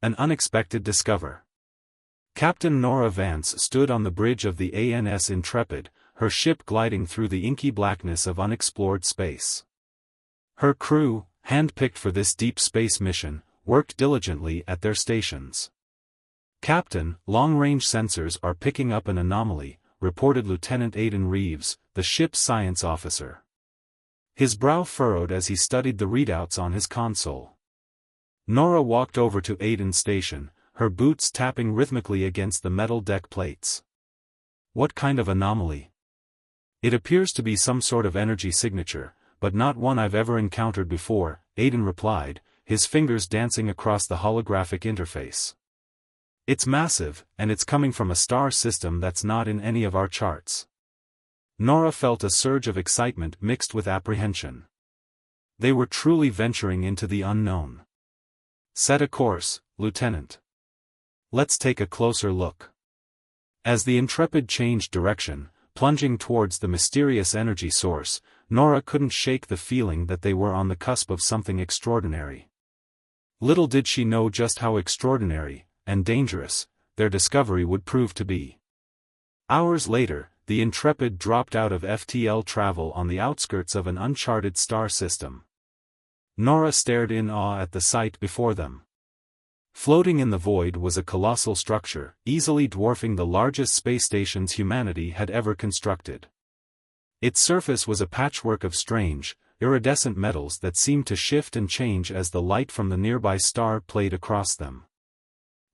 An unexpected discover. Captain Nora Vance stood on the bridge of the ANS Intrepid, her ship gliding through the inky blackness of unexplored space. Her crew, handpicked for this deep space mission, worked diligently at their stations. "Captain, long-range sensors are picking up an anomaly," reported Lieutenant Aidan Reeves, the ship's science officer. His brow furrowed as he studied the readouts on his console. Nora walked over to Aidan's station, her boots tapping rhythmically against the metal deck plates. "What kind of anomaly?" "It appears to be some sort of energy signature, but not one I've ever encountered before," Aidan replied, his fingers dancing across the holographic interface. "It's massive, and it's coming from a star system that's not in any of our charts." Nora felt a surge of excitement mixed with apprehension. They were truly venturing into the unknown. "Set a course, Lieutenant. Let's take a closer look." As the Intrepid changed direction, plunging towards the mysterious energy source, Nora couldn't shake the feeling that they were on the cusp of something extraordinary. Little did she know just how extraordinary, and dangerous, their discovery would prove to be. Hours later, the Intrepid dropped out of FTL travel on the outskirts of an uncharted star system. Nora stared in awe at the sight before them. Floating in the void was a colossal structure, easily dwarfing the largest space stations humanity had ever constructed. Its surface was a patchwork of strange, iridescent metals that seemed to shift and change as the light from the nearby star played across them.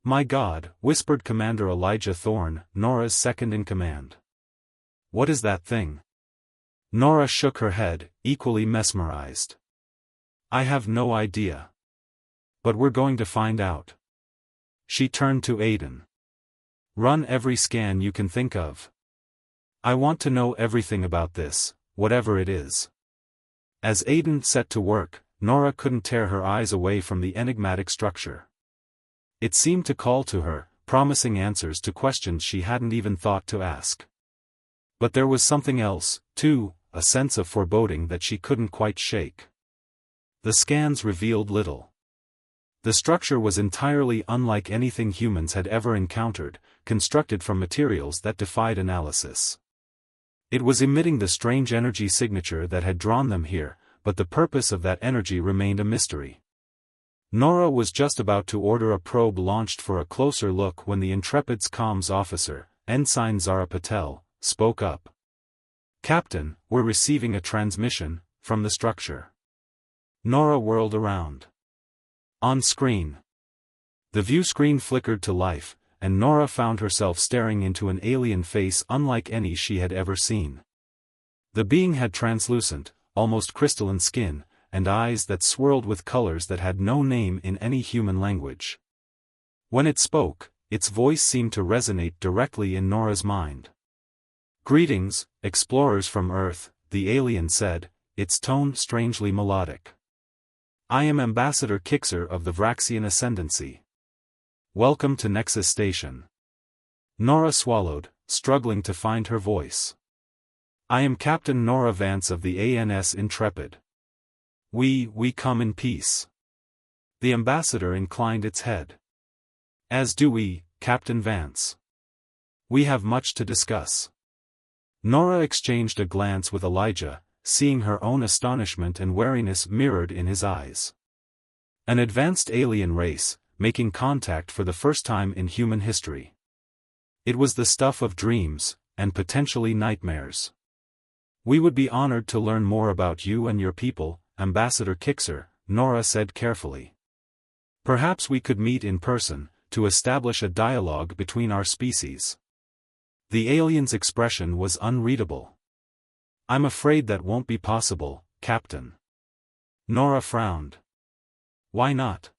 "My God," whispered Commander Elijah Thorne, Nora's second-in-command. "What is that thing?" Nora shook her head, equally mesmerized. "I have no idea. But we're going to find out." She turned to Aidan. "Run every scan you can think of. I want to know everything about this, whatever it is." As Aidan set to work, Nora couldn't tear her eyes away from the enigmatic structure. It seemed to call to her, promising answers to questions she hadn't even thought to ask. But there was something else, too, a sense of foreboding that she couldn't quite shake. The scans revealed little. The structure was entirely unlike anything humans had ever encountered, constructed from materials that defied analysis. It was emitting the strange energy signature that had drawn them here, but the purpose of that energy remained a mystery. Nora was just about to order a probe launched for a closer look when the Intrepid's comms officer, Ensign Zara Patel, spoke up. "Captain, we're receiving a transmission from the structure." Nora whirled around. On screen. The view screen flickered to life, and Nora found herself staring into an alien face unlike any she had ever seen. The being had translucent, almost crystalline skin, and eyes that swirled with colors that had no name in any human language. When it spoke, its voice seemed to resonate directly in Nora's mind. "Greetings, explorers from Earth," the alien said, its tone strangely melodic. "I am Ambassador Kixer of the Vraxian Ascendancy. Welcome to Nexus Station." Nora swallowed, struggling to find her voice. "I am Captain Nora Vance of the ANS Intrepid. We come in peace." The ambassador inclined its head. "As do we, Captain Vance. We have much to discuss." Nora exchanged a glance with Elijah, seeing her own astonishment and wariness mirrored in his eyes. An advanced alien race, making contact for the first time in human history. It was the stuff of dreams, and potentially nightmares. "We would be honored to learn more about you and your people, Ambassador Kixer," Nora said carefully. "Perhaps we could meet in person, to establish a dialogue between our species." The alien's expression was unreadable. "I'm afraid that won't be possible, Captain." Nora frowned. "Why not?"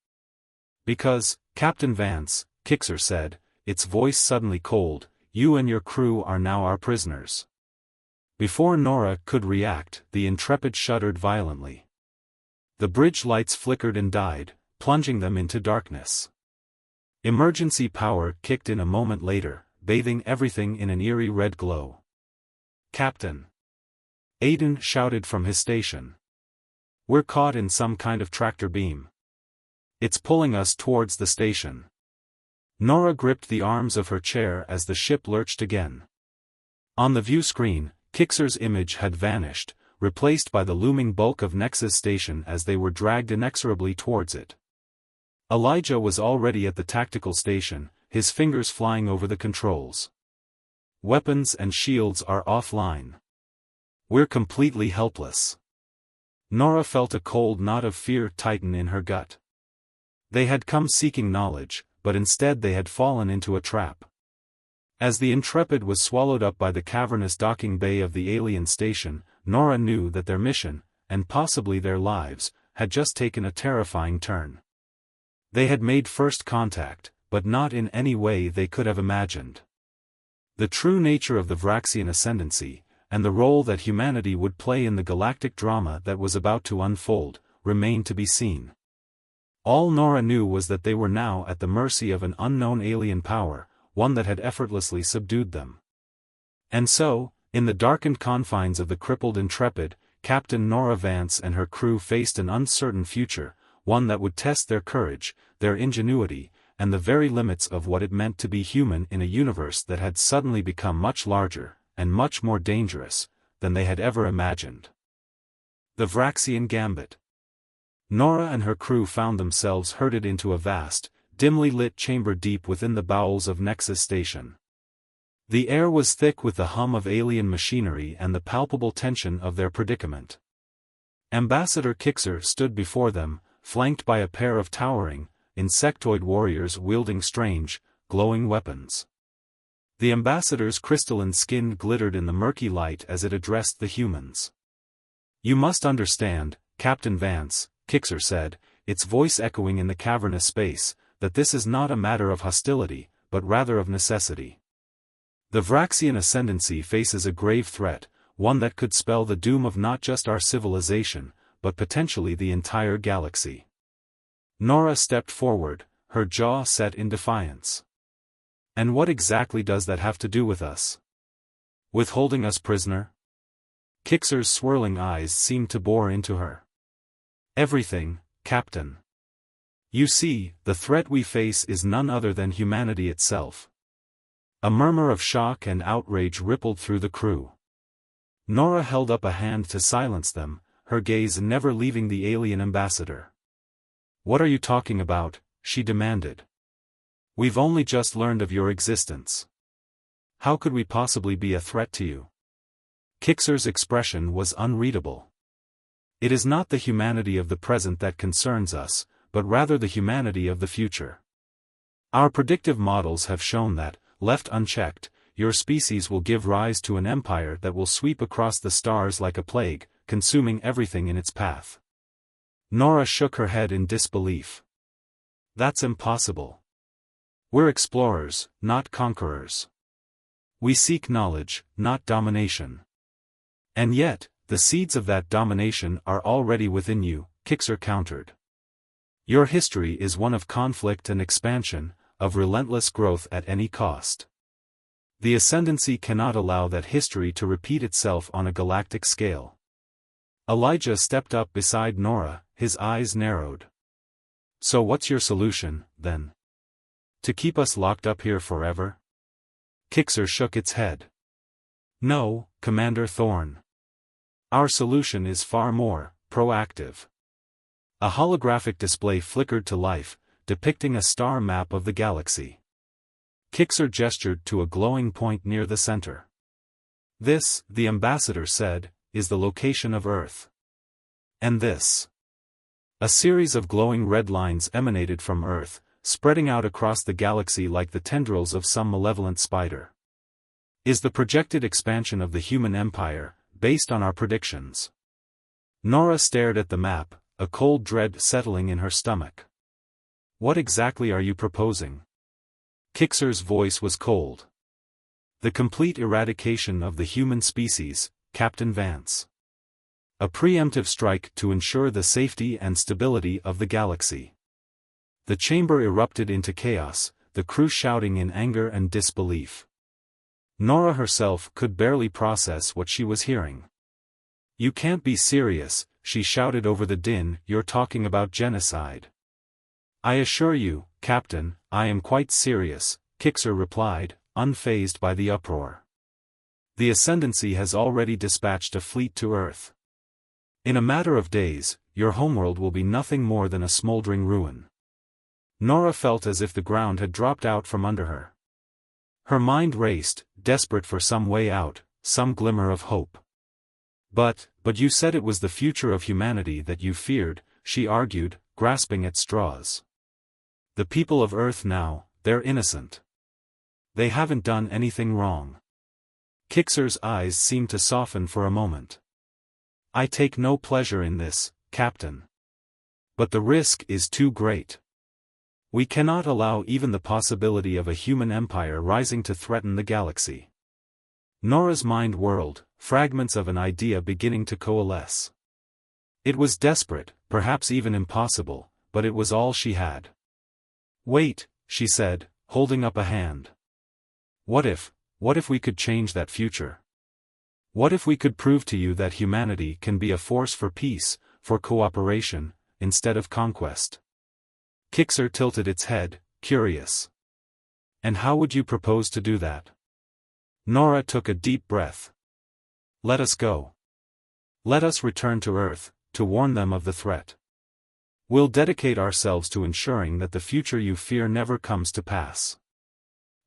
"Because, Captain Vance," Kixer said, its voice suddenly cold, "you and your crew are now our prisoners." Before Nora could react, the Intrepid shuddered violently. The bridge lights flickered and died, plunging them into darkness. Emergency power kicked in a moment later, bathing everything in an eerie red glow. "Captain!" Aidan shouted from his station. "We're caught in some kind of tractor beam." It's pulling us towards the station. Nora gripped the arms of her chair as the ship lurched again. On the view screen, Kixer's image had vanished, replaced by the looming bulk of Nexus Station as they were dragged inexorably towards it. Elijah was already at the tactical station, his fingers flying over the controls. Weapons and shields are offline. We're completely helpless. Nora felt a cold knot of fear tighten in her gut. They had come seeking knowledge, but instead they had fallen into a trap. As the Intrepid was swallowed up by the cavernous docking bay of the alien station, Nora knew that their mission, and possibly their lives, had just taken a terrifying turn. They had made first contact, but not in any way they could have imagined. The true nature of the Vraxian ascendancy, and the role that humanity would play in the galactic drama that was about to unfold, remained to be seen. All Nora knew was that they were now at the mercy of an unknown alien power, one that had effortlessly subdued them. And so, in the darkened confines of the crippled Intrepid, Captain Nora Vance and her crew faced an uncertain future, one that would test their courage, their ingenuity, and the very limits of what it meant to be human in a universe that had suddenly become much larger, and much more dangerous, than they had ever imagined. The Vraxian Gambit. Nora and her crew found themselves herded into a vast, dimly lit chamber deep within the bowels of Nexus Station. The air was thick with the hum of alien machinery and the palpable tension of their predicament. Ambassador Kixer stood before them, flanked by a pair of towering, insectoid warriors wielding strange, glowing weapons. The ambassador's crystalline skin glittered in the murky light as it addressed the humans. "You must understand, Captain Vance," Kixer said, its voice echoing in the cavernous space, "that this is not a matter of hostility, but rather of necessity. The Vraxian ascendancy faces a grave threat, one that could spell the doom of not just our civilization, but potentially the entire galaxy." Nora stepped forward, her jaw set in defiance. "And what exactly does that have to do with us? With holding us prisoner?" Kixer's swirling eyes seemed to bore into her. "Everything, Captain. You see, the threat we face is none other than humanity itself." A murmur of shock and outrage rippled through the crew. Nora held up a hand to silence them, her gaze never leaving the alien ambassador. "What are you talking about?" she demanded. "We've only just learned of your existence. How could we possibly be a threat to you?" Kixer's expression was unreadable. "It is not the humanity of the present that concerns us, but rather the humanity of the future. Our predictive models have shown that, left unchecked, your species will give rise to an empire that will sweep across the stars like a plague, consuming everything in its path." Nora shook her head in disbelief. "That's impossible. We're explorers, not conquerors. We seek knowledge, not domination. And yet, the seeds of that domination are already within you," Kixer countered. "Your history is one of conflict and expansion, of relentless growth at any cost. The ascendancy cannot allow that history to repeat itself on a galactic scale." Elijah stepped up beside Nora, his eyes narrowed. "So what's your solution, then? To keep us locked up here forever?" Kixer shook its head. "No, Commander Thorne. Our solution is far more proactive." A holographic display flickered to life, depicting a star map of the galaxy. Kixer gestured to a glowing point near the center. "This," the ambassador said, "is the location of Earth. And this." A series of glowing red lines emanated from Earth, spreading out across the galaxy like the tendrils of some malevolent spider. "Is the projected expansion of the human empire, based on our predictions." Nora stared at the map, a cold dread settling in her stomach. "What exactly are you proposing?" Kixer's voice was cold. "The complete eradication of the human species, Captain Vance. A preemptive strike to ensure the safety and stability of the galaxy." The chamber erupted into chaos, the crew shouting in anger and disbelief. Nora herself could barely process what she was hearing. "You can't be serious," she shouted over the din, "you're talking about genocide." I assure you, Captain, I am quite serious, Kixer replied, unfazed by the uproar. The Ascendancy has already dispatched a fleet to Earth. In a matter of days, your homeworld will be nothing more than a smoldering ruin. Nora felt as if the ground had dropped out from under her. Her mind raced, desperate for some way out, some glimmer of hope. But you said it was the future of humanity that you feared, she argued, grasping at straws. The people of Earth now, they're innocent. They haven't done anything wrong. Kixer's eyes seemed to soften for a moment. I take no pleasure in this, Captain. But the risk is too great. We cannot allow even the possibility of a human empire rising to threaten the galaxy. Nora's mind whirled, fragments of an idea beginning to coalesce. It was desperate, perhaps even impossible, but it was all she had. Wait, she said, holding up a hand. What if we could change that future? What if we could prove to you that humanity can be a force for peace, for cooperation, instead of conquest? Kixer tilted its head, curious. And how would you propose to do that? Nora took a deep breath. Let us go. Let us return to Earth, to warn them of the threat. We'll dedicate ourselves to ensuring that the future you fear never comes to pass.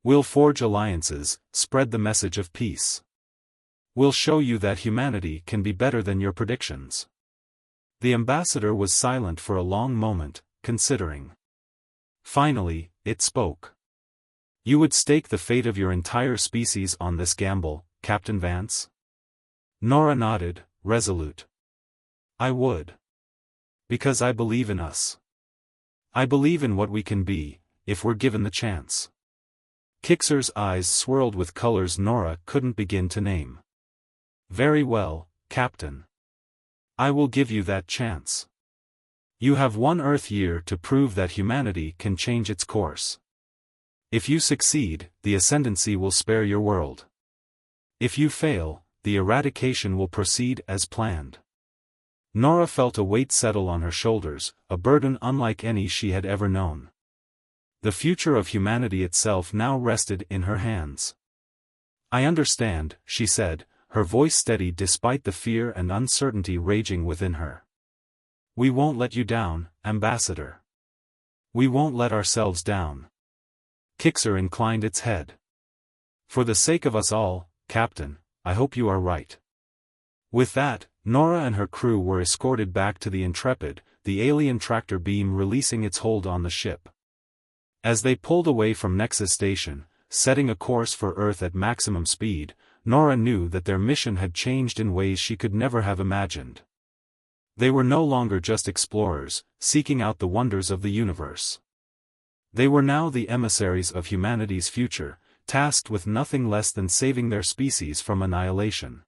We'll forge alliances, spread the message of peace. We'll show you that humanity can be better than your predictions. The ambassador was silent for a long moment, considering. Finally, it spoke. You would stake the fate of your entire species on this gamble, Captain Vance? Nora nodded, resolute. I would. Because I believe in us. I believe in what we can be, if we're given the chance. Kixer's eyes swirled with colors Nora couldn't begin to name. Very well, Captain. I will give you that chance. You have 1 Earth year to prove that humanity can change its course. If you succeed, the Ascendancy will spare your world. If you fail, the eradication will proceed as planned. Nora felt a weight settle on her shoulders, a burden unlike any she had ever known. The future of humanity itself now rested in her hands. I understand, she said, her voice steady despite the fear and uncertainty raging within her. We won't let you down, Ambassador. We won't let ourselves down. Kixer inclined its head. For the sake of us all, Captain, I hope you are right. With that, Nora and her crew were escorted back to the Intrepid, the alien tractor beam releasing its hold on the ship. As they pulled away from Nexus Station, setting a course for Earth at maximum speed, Nora knew that their mission had changed in ways she could never have imagined. They were no longer just explorers, seeking out the wonders of the universe. They were now the emissaries of humanity's future, tasked with nothing less than saving their species from annihilation.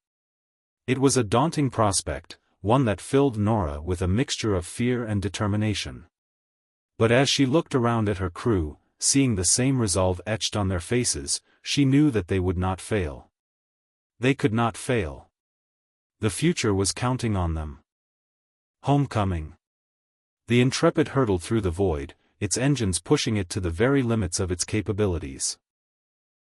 It was a daunting prospect, one that filled Nora with a mixture of fear and determination. But as she looked around at her crew, seeing the same resolve etched on their faces, she knew that they would not fail. They could not fail. The future was counting on them. Homecoming. The Intrepid hurtled through the void, its engines pushing it to the very limits of its capabilities.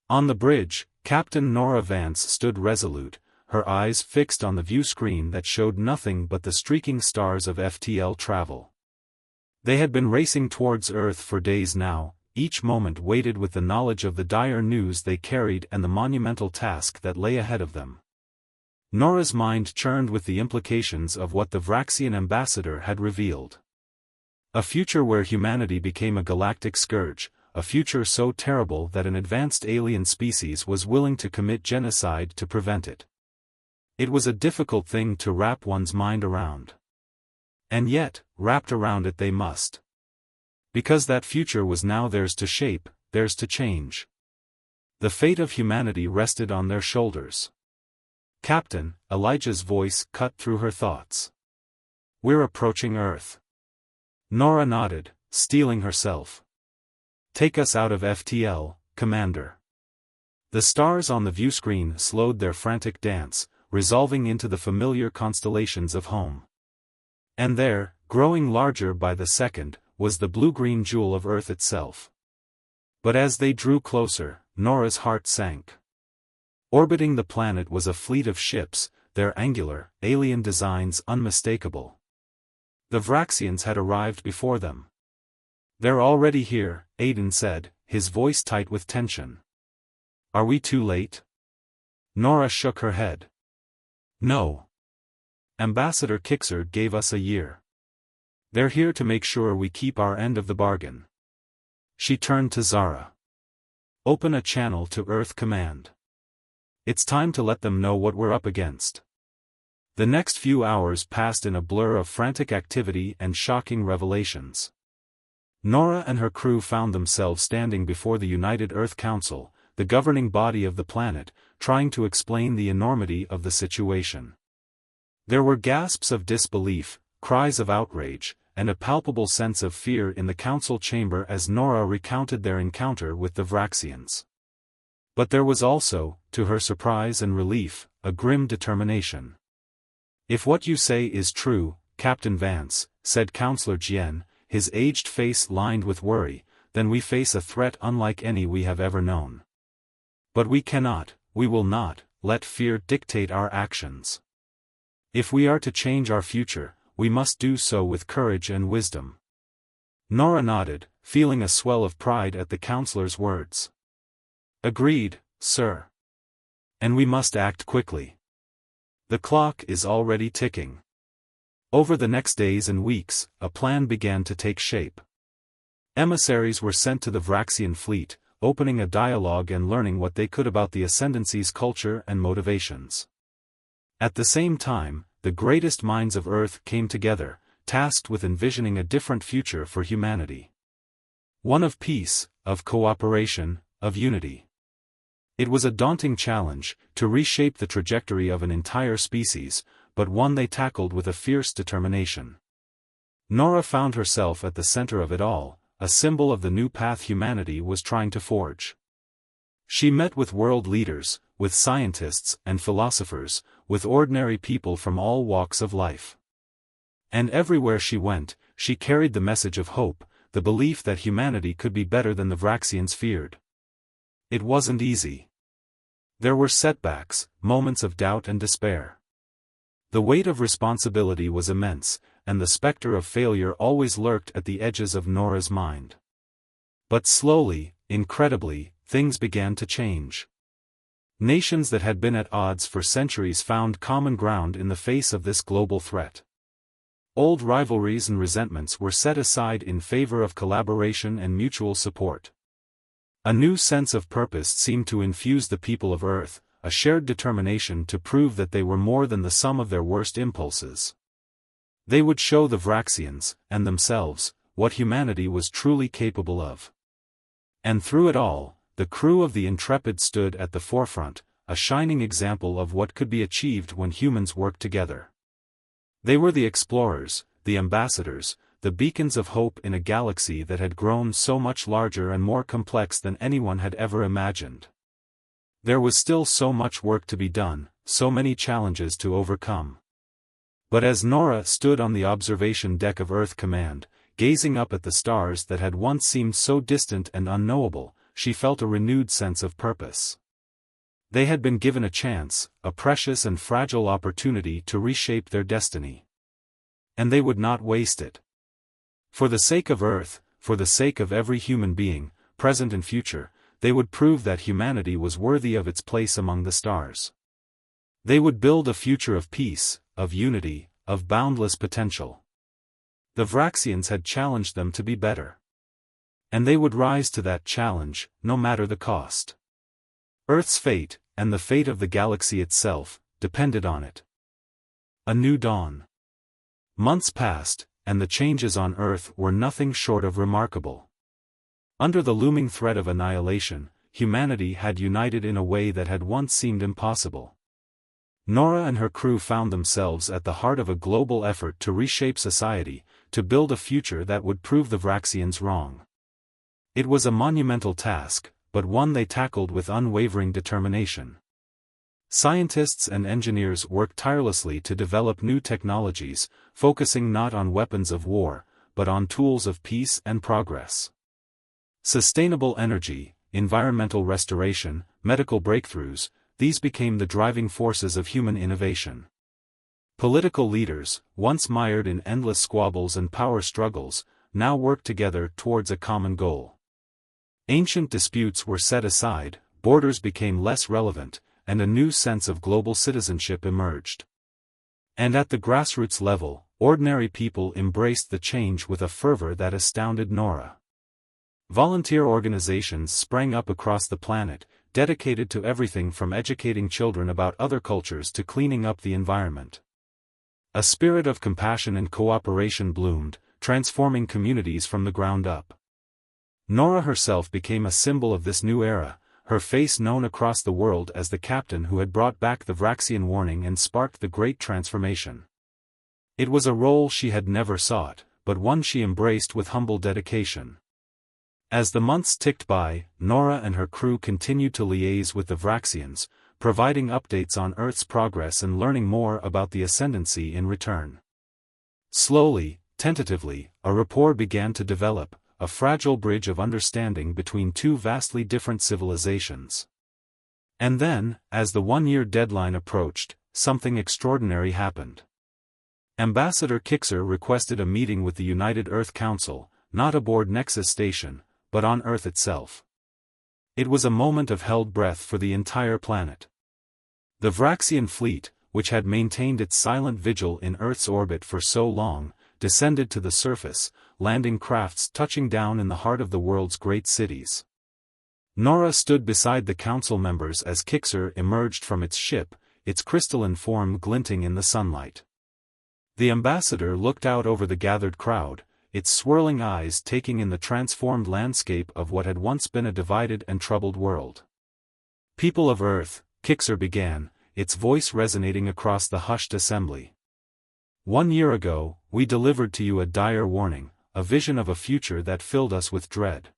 On the bridge, Captain Nora Vance stood resolute, her eyes fixed on the view screen that showed nothing but the streaking stars of FTL travel. They had been racing towards Earth for days now, each moment weighted with the knowledge of the dire news they carried and the monumental task that lay ahead of them. Nora's mind churned with the implications of what the Vraxian ambassador had revealed. A future where humanity became a galactic scourge, a future so terrible that an advanced alien species was willing to commit genocide to prevent it. It was a difficult thing to wrap one's mind around. And yet, wrapped around it they must. Because that future was now theirs to shape, theirs to change. The fate of humanity rested on their shoulders. Captain, Elijah's voice cut through her thoughts. We're approaching Earth. Nora nodded, steeling herself. Take us out of FTL, Commander. The stars on the viewscreen slowed their frantic dance, resolving into the familiar constellations of home. And there, growing larger by the second, was the blue-green jewel of Earth itself. But as they drew closer, Nora's heart sank. Orbiting the planet was a fleet of ships, their angular, alien designs unmistakable. The Vraxians had arrived before them. "They're already here," Aiden said, his voice tight with tension. "Are we too late?" Nora shook her head. "No. Ambassador Kixer gave us a year. They're here to make sure we keep our end of the bargain." She turned to Zara. "Open a channel to Earth Command. It's time to let them know what we're up against." The next few hours passed in a blur of frantic activity and shocking revelations. Nora and her crew found themselves standing before the United Earth Council, the governing body of the planet, trying to explain the enormity of the situation. There were gasps of disbelief, cries of outrage, and a palpable sense of fear in the council chamber as Nora recounted their encounter with the Vraxians. But there was also, to her surprise and relief, a grim determination. "If what you say is true, Captain Vance," said Counselor Jian, his aged face lined with worry, "then we face a threat unlike any we have ever known. But we will not, let fear dictate our actions. If we are to change our future, we must do so with courage and wisdom." Nora nodded, feeling a swell of pride at the counselor's words. "Agreed, sir. And we must act quickly. The clock is already ticking." Over the next days and weeks, a plan began to take shape. Emissaries were sent to the Vraxian fleet, opening a dialogue and learning what they could about the Ascendancy's culture and motivations. At the same time, the greatest minds of Earth came together, tasked with envisioning a different future for humanity. One of peace, of cooperation, of unity. It was a daunting challenge, to reshape the trajectory of an entire species, but one they tackled with a fierce determination. Nora found herself at the center of it all, a symbol of the new path humanity was trying to forge. She met with world leaders, with scientists and philosophers, with ordinary people from all walks of life. And everywhere she went, she carried the message of hope, the belief that humanity could be better than the Vraxians feared. It wasn't easy. There were setbacks, moments of doubt and despair. The weight of responsibility was immense, and the specter of failure always lurked at the edges of Nora's mind. But slowly, incredibly, things began to change. Nations that had been at odds for centuries found common ground in the face of this global threat. Old rivalries and resentments were set aside in favor of collaboration and mutual support. A new sense of purpose seemed to infuse the people of Earth, a shared determination to prove that they were more than the sum of their worst impulses. They would show the Vraxians, and themselves, what humanity was truly capable of. And through it all, the crew of the Intrepid stood at the forefront, a shining example of what could be achieved when humans work together. They were the explorers, the ambassadors, the beacons of hope in a galaxy that had grown so much larger and more complex than anyone had ever imagined. There was still so much work to be done, so many challenges to overcome. But as Nora stood on the observation deck of Earth Command, gazing up at the stars that had once seemed so distant and unknowable, she felt a renewed sense of purpose. They had been given a chance, a precious and fragile opportunity to reshape their destiny. And they would not waste it. For the sake of Earth, for the sake of every human being, present and future, they would prove that humanity was worthy of its place among the stars. They would build a future of peace, of unity, of boundless potential. The Vraxians had challenged them to be better. And they would rise to that challenge, no matter the cost. Earth's fate, and the fate of the galaxy itself, depended on it. A new dawn. Months passed, and the changes on Earth were nothing short of remarkable. Under the looming threat of annihilation, humanity had united in a way that had once seemed impossible. Nora and her crew found themselves at the heart of a global effort to reshape society, to build a future that would prove the Vraxians wrong. It was a monumental task, but one they tackled with unwavering determination. Scientists and engineers worked tirelessly to develop new technologies, focusing not on weapons of war, but on tools of peace and progress. Sustainable energy, environmental restoration, medical breakthroughs, these became the driving forces of human innovation. Political leaders, once mired in endless squabbles and power struggles, now worked together towards a common goal. Ancient disputes were set aside, borders became less relevant, and a new sense of global citizenship emerged. And at the grassroots level, ordinary people embraced the change with a fervor that astounded Nora. Volunteer organizations sprang up across the planet, dedicated to everything from educating children about other cultures to cleaning up the environment. A spirit of compassion and cooperation bloomed, transforming communities from the ground up. Nora herself became a symbol of this new era, her face known across the world as the captain who had brought back the Vraxian warning and sparked the Great Transformation. It was a role she had never sought, but one she embraced with humble dedication. As the months ticked by, Nora and her crew continued to liaise with the Vraxians, providing updates on Earth's progress and learning more about the Ascendancy in return. Slowly, tentatively, a rapport began to develop, a fragile bridge of understanding between two vastly different civilizations. And then, as the one-year deadline approached, something extraordinary happened. Ambassador Kixer requested a meeting with the United Earth Council, not aboard Nexus Station, but on Earth itself. It was a moment of held breath for the entire planet. The Vraxian fleet, which had maintained its silent vigil in Earth's orbit for so long, descended to the surface, landing crafts touching down in the heart of the world's great cities. Nora stood beside the council members as Kixer emerged from its ship, its crystalline form glinting in the sunlight. The ambassador looked out over the gathered crowd, its swirling eyes taking in the transformed landscape of what had once been a divided and troubled world. "People of Earth," Kixer began, its voice resonating across the hushed assembly. "1 year ago, we delivered to you a dire warning, a vision of a future that filled us with dread.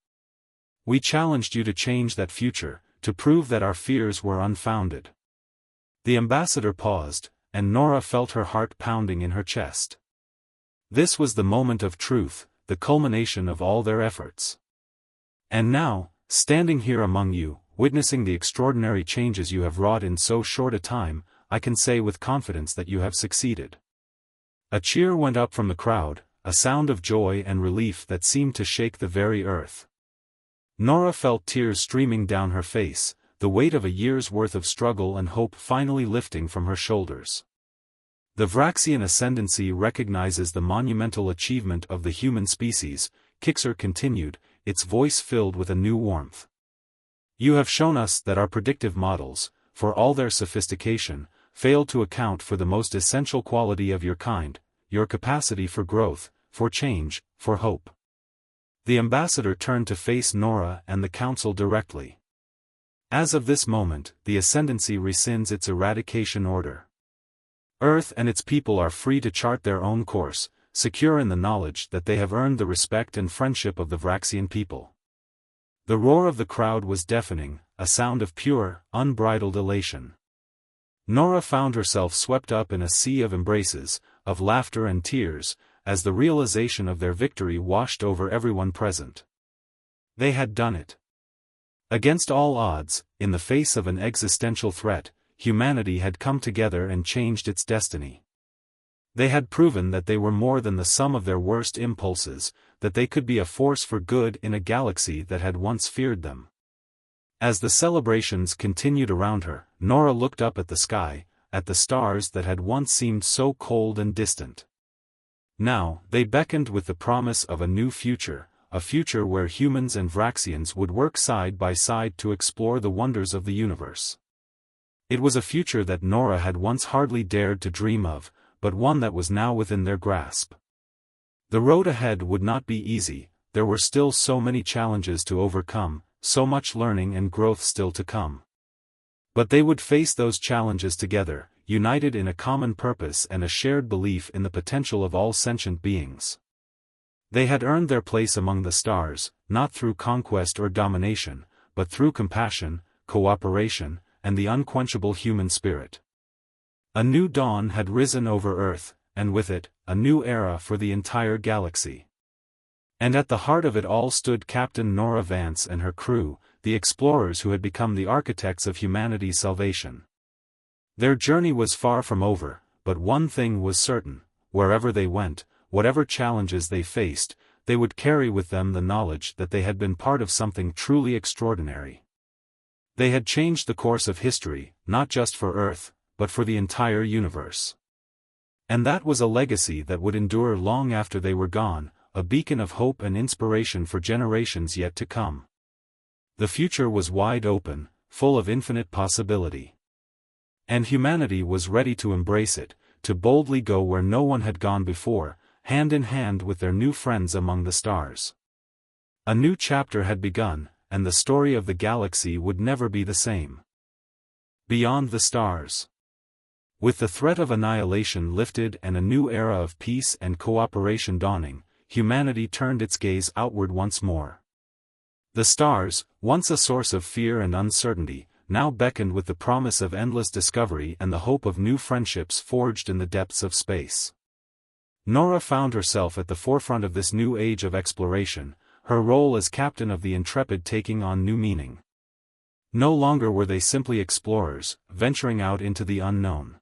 We challenged you to change that future, to prove that our fears were unfounded." The ambassador paused, and Nora felt her heart pounding in her chest. This was the moment of truth, the culmination of all their efforts. And now, standing here among you, witnessing the extraordinary changes you have wrought in so short a time, I can say with confidence that you have succeeded. A cheer went up from the crowd, a sound of joy and relief that seemed to shake the very earth. Nora felt tears streaming down her face, the weight of a year's worth of struggle and hope finally lifting from her shoulders. The Vraxian Ascendancy recognizes the monumental achievement of the human species, Kixer continued, its voice filled with a new warmth. You have shown us that our predictive models, for all their sophistication, fail to account for the most essential quality of your kind, your capacity for growth, for change, for hope. The ambassador turned to face Nora and the council directly. As of this moment, the Ascendancy rescinds its eradication order. Earth and its people are free to chart their own course, secure in the knowledge that they have earned the respect and friendship of the Vraxian people. The roar of the crowd was deafening, a sound of pure, unbridled elation. Nora found herself swept up in a sea of embraces, of laughter and tears, as the realization of their victory washed over everyone present. They had done it. Against all odds, in the face of an existential threat, humanity had come together and changed its destiny. They had proven that they were more than the sum of their worst impulses, that they could be a force for good in a galaxy that had once feared them. As the celebrations continued around her, Nora looked up at the sky, at the stars that had once seemed so cold and distant. Now, they beckoned with the promise of a new future, a future where humans and Vraxians would work side by side to explore the wonders of the universe. It was a future that Nora had once hardly dared to dream of, but one that was now within their grasp. The road ahead would not be easy, there were still so many challenges to overcome, so much learning and growth still to come. But they would face those challenges together, united in a common purpose and a shared belief in the potential of all sentient beings. They had earned their place among the stars, not through conquest or domination, but through compassion, cooperation, and the unquenchable human spirit. A new dawn had risen over Earth, and with it, a new era for the entire galaxy. And at the heart of it all stood Captain Nora Vance and her crew, the explorers who had become the architects of humanity's salvation. Their journey was far from over, but one thing was certain: wherever they went, whatever challenges they faced, they would carry with them the knowledge that they had been part of something truly extraordinary. They had changed the course of history, not just for Earth, but for the entire universe. And that was a legacy that would endure long after they were gone, a beacon of hope and inspiration for generations yet to come. The future was wide open, full of infinite possibility. And humanity was ready to embrace it, to boldly go where no one had gone before, hand in hand with their new friends among the stars. A new chapter had begun, and the story of the galaxy would never be the same. Beyond the stars. With the threat of annihilation lifted and a new era of peace and cooperation dawning, humanity turned its gaze outward once more. The stars, once a source of fear and uncertainty, now beckoned with the promise of endless discovery and the hope of new friendships forged in the depths of space. Nora found herself at the forefront of this new age of exploration, her role as captain of the Intrepid taking on new meaning. No longer were they simply explorers, venturing out into the unknown.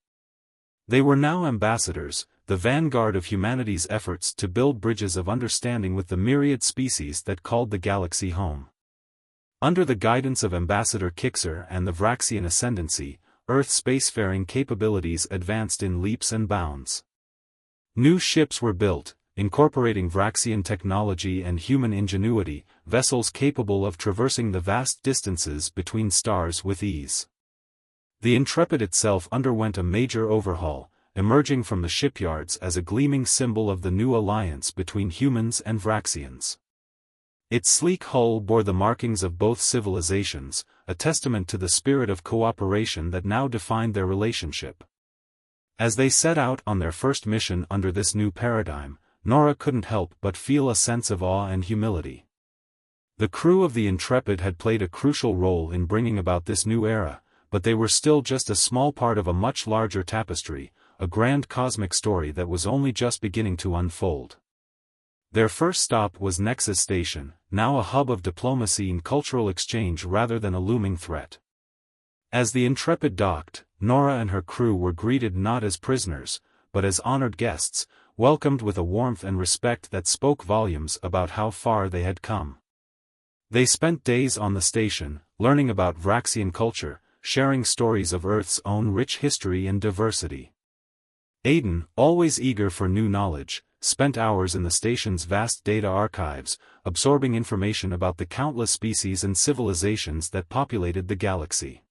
They were now ambassadors, the vanguard of humanity's efforts to build bridges of understanding with the myriad species that called the galaxy home. Under the guidance of Ambassador Kixer and the Vraxian Ascendancy, Earth's spacefaring capabilities advanced in leaps and bounds. New ships were built, incorporating Vraxian technology and human ingenuity, vessels capable of traversing the vast distances between stars with ease. The Intrepid itself underwent a major overhaul, emerging from the shipyards as a gleaming symbol of the new alliance between humans and Vraxians. Its sleek hull bore the markings of both civilizations, a testament to the spirit of cooperation that now defined their relationship. As they set out on their first mission under this new paradigm, Nora couldn't help but feel a sense of awe and humility. The crew of the Intrepid had played a crucial role in bringing about this new era, but they were still just a small part of a much larger tapestry, a grand cosmic story that was only just beginning to unfold. Their first stop was Nexus Station, now a hub of diplomacy and cultural exchange rather than a looming threat. As the Intrepid docked, Nora and her crew were greeted not as prisoners, but as honored guests, welcomed with a warmth and respect that spoke volumes about how far they had come. They spent days on the station, learning about Vraxian culture, sharing stories of Earth's own rich history and diversity. Aiden, always eager for new knowledge, spent hours in the station's vast data archives, absorbing information about the countless species and civilizations that populated the galaxy.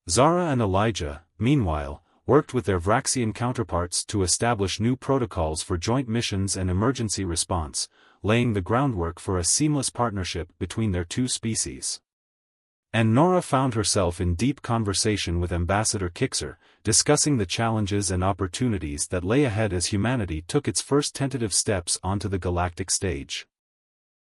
Zara and Elijah, meanwhile, worked with their Vraxian counterparts to establish new protocols for joint missions and emergency response, laying the groundwork for a seamless partnership between their two species. And Nora found herself in deep conversation with Ambassador Kixer, discussing the challenges and opportunities that lay ahead as humanity took its first tentative steps onto the galactic stage.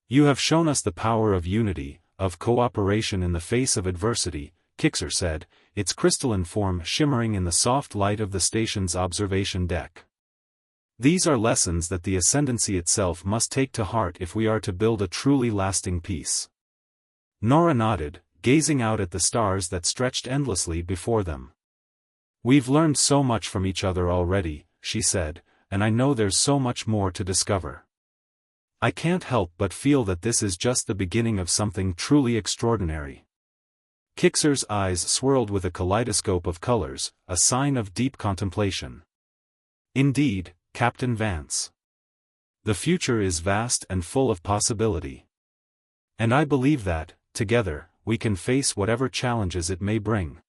"You have shown us the power of unity, of cooperation in the face of adversity," Kixer said, its crystalline form shimmering in the soft light of the station's observation deck. "These are lessons that the Ascendancy itself must take to heart if we are to build a truly lasting peace." Nora nodded, gazing out at the stars that stretched endlessly before them. "We've learned so much from each other already," she said, "and I know there's so much more to discover. I can't help but feel that this is just the beginning of something truly extraordinary." Kixer's eyes swirled with a kaleidoscope of colors, a sign of deep contemplation. "Indeed, Captain Vance. The future is vast and full of possibility. And I believe that, together, we can face whatever challenges it may bring."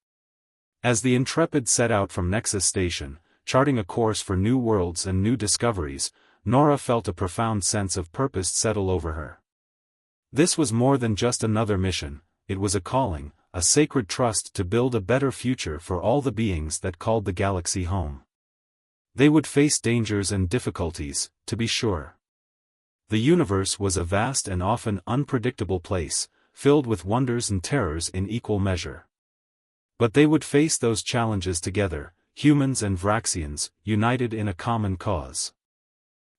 As the Intrepid set out from Nexus Station, charting a course for new worlds and new discoveries, Nora felt a profound sense of purpose settle over her. This was more than just another mission, it was a calling, a sacred trust to build a better future for all the beings that called the galaxy home. They would face dangers and difficulties, to be sure. The universe was a vast and often unpredictable place, filled with wonders and terrors in equal measure. But they would face those challenges together, humans and Vraxians, united in a common cause.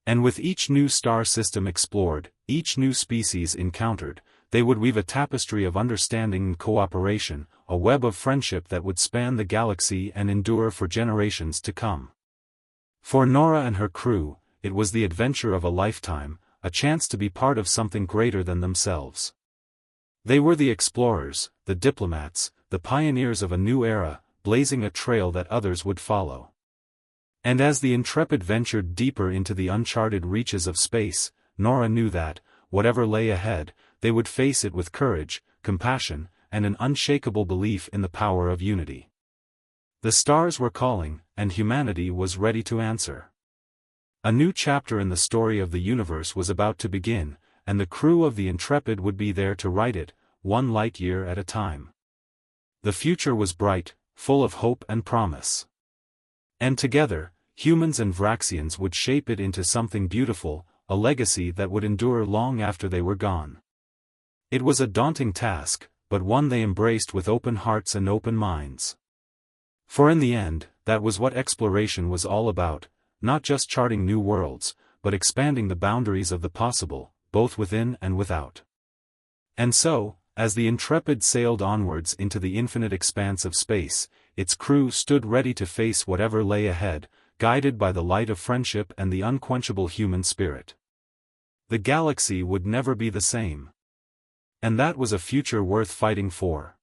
And with each new star system explored, each new species encountered, they would weave a tapestry of understanding and cooperation, a web of friendship that would span the galaxy and endure for generations to come. For Nora and her crew, it was the adventure of a lifetime, a chance to be part of something greater than themselves. They were the explorers, the diplomats, the pioneers of a new era, blazing a trail that others would follow. And as the Intrepid ventured deeper into the uncharted reaches of space, Nora knew that, whatever lay ahead, they would face it with courage, compassion, and an unshakable belief in the power of unity. The stars were calling, and humanity was ready to answer. A new chapter in the story of the universe was about to begin, and the crew of the Intrepid would be there to write it, one light year at a time. The future was bright, full of hope and promise. And together, humans and Vraxians would shape it into something beautiful, a legacy that would endure long after they were gone. It was a daunting task, but one they embraced with open hearts and open minds. For in the end, that was what exploration was all about, not just charting new worlds, but expanding the boundaries of the possible, both within and without. And so, as the Intrepid sailed onwards into the infinite expanse of space, its crew stood ready to face whatever lay ahead, guided by the light of friendship and the unquenchable human spirit. The galaxy would never be the same. And that was a future worth fighting for.